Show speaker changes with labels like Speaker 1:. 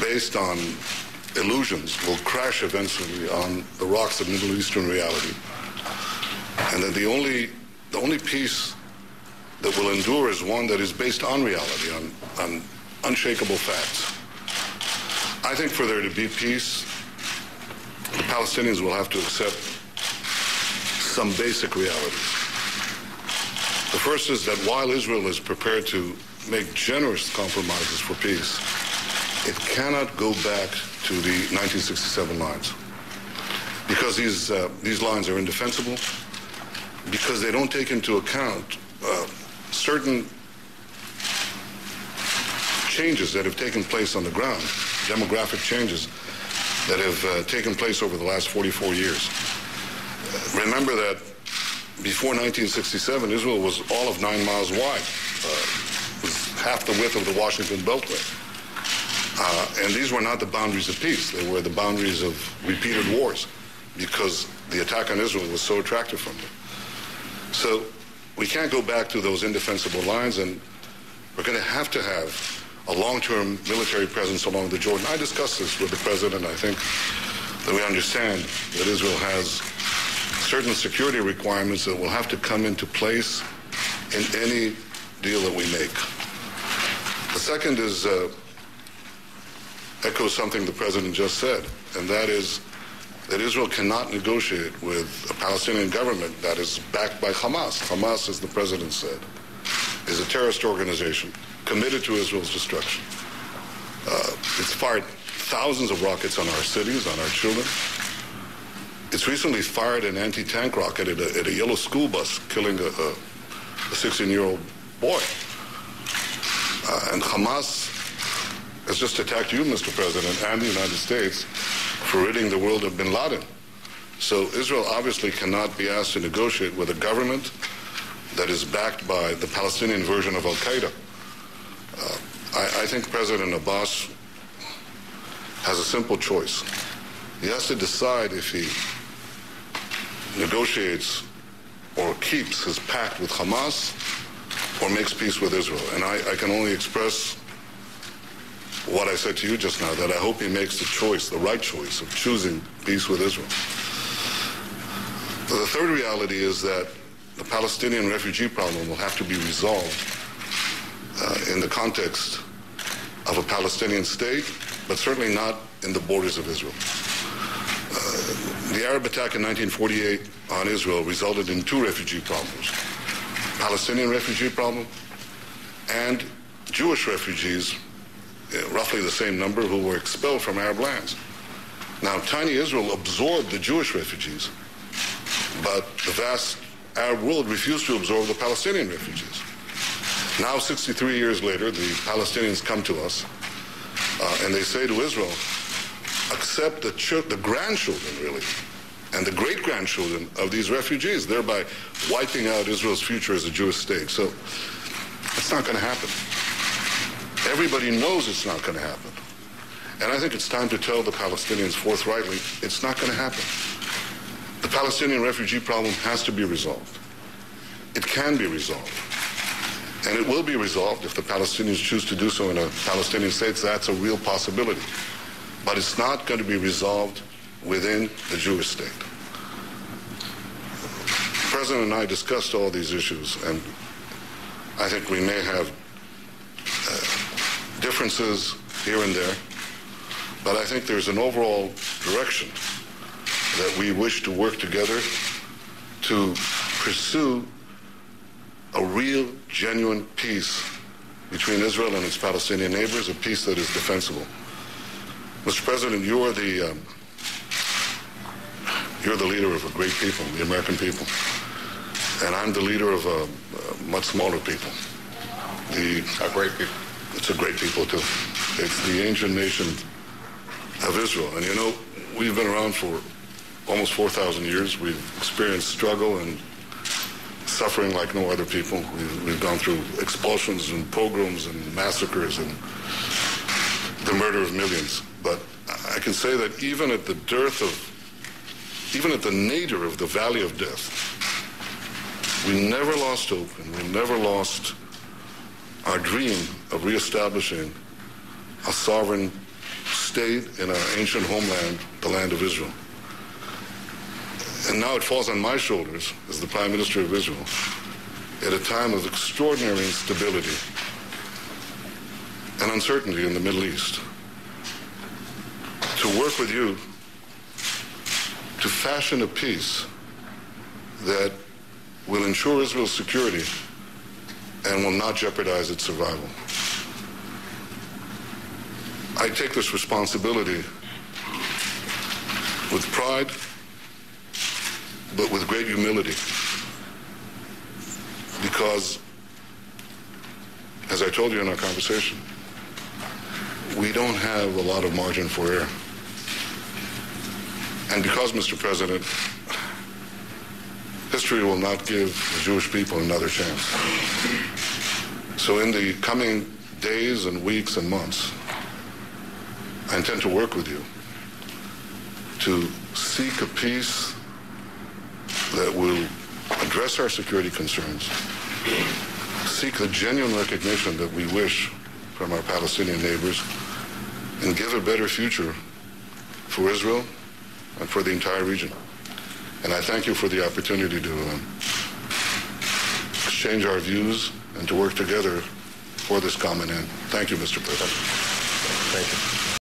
Speaker 1: based on illusions will crash eventually on the rocks of Middle Eastern reality. And that the only peace that will endure is one that is based on reality, on unshakable facts. I think for there to be peace, the Palestinians will have to accept some basic realities. The first is that while Israel is prepared to make generous compromises for peace, it cannot go back to the 1967 lines, because these lines are indefensible, because they don't take into account certain changes that have taken place on the ground, demographic changes that have taken place over the last 44 years. Remember that before 1967, Israel was all of 9 miles wide, was half the width of the Washington Beltway. And these were not the boundaries of peace. They were the boundaries of repeated wars, because the attack on Israel was so attractive from them. So we can't go back to those indefensible lines, and we're going to have a long-term military presence along the Jordan. I discussed this with the president. I think that we understand that Israel has certain security requirements that will have to come into place in any deal that we make. The second is echoes something the president just said, and that is that Israel cannot negotiate with a Palestinian government that is backed by Hamas. Hamas, as the president said, is a terrorist organization committed to Israel's destruction. It's fired thousands of rockets on our cities, on our children. It's recently fired an anti-tank rocket at a yellow school bus, killing a 16-year-old boy. And Hamas has just attacked you, Mr. President, and the United States for ridding the world of bin Laden. So Israel obviously cannot be asked to negotiate with a government that is backed by the Palestinian version of al-Qaeda. I think President Abbas has a simple choice. He has to decide if he negotiates or keeps his pact with Hamas or makes peace with Israel. And I can only express what I said to you just now, that I hope he makes the choice, the right choice of choosing peace with Israel. The third reality is that the Palestinian refugee problem will have to be resolved in the context of a Palestinian state, but certainly not in the borders of Israel. The Arab attack in 1948 on Israel resulted in two refugee problems: Palestinian refugee problem and Jewish refugees, roughly the same number, who were expelled from Arab lands. Now, tiny Israel absorbed the Jewish refugees, but the vast Arab world refused to absorb the Palestinian refugees. Now, 63 years later, the Palestinians come to us and they say to Israel, accept the grandchildren, really, and the great-grandchildren of these refugees, thereby wiping out Israel's future as a Jewish state. So it's not going to happen. Everybody knows it's not going to happen. And I think it's time to tell the Palestinians forthrightly, it's not going to happen. The Palestinian refugee problem has to be resolved. It can be resolved. And it will be resolved if the Palestinians choose to do so in a Palestinian state. That's a real possibility. But it's not going to be resolved within the Jewish state. The President and I discussed all these issues, and I think we may have differences here and there, but I think there's an overall direction that we wish to work together to pursue a real, genuine peace between Israel and its Palestinian neighbors, a peace that is defensible. Mr. President, you're the leader of a great people, the American people, and I'm the leader of a much smaller people.
Speaker 2: A great people.
Speaker 1: It's a great people, too. It's the ancient nation of Israel. And, you know, we've been around for almost 4,000 years. We've experienced struggle and suffering like no other people. We've gone through expulsions and pogroms and massacres and the murder of millions. But I can say that even at the nadir of the valley of death, we never lost hope, and we never lost our dream of reestablishing a sovereign state in our ancient homeland, the land of Israel. And now it falls on my shoulders as the Prime Minister of Israel at a time of extraordinary instability and uncertainty in the Middle East to work with you to fashion a peace that will ensure Israel's security and will not jeopardize its survival. I take this responsibility with pride, but with great humility, because, as I told you in our conversation, we don't have a lot of margin for error. And because, Mr. President, history will not give the Jewish people another chance. So in the coming days and weeks and months, I intend to work with you to seek a peace that will address our security concerns, seek the genuine recognition that we wish from our Palestinian neighbors, and give a better future for Israel and for the entire region. And I thank you for the opportunity to exchange our views and to work together for this common end. Thank you, Mr. President.
Speaker 3: Thank you.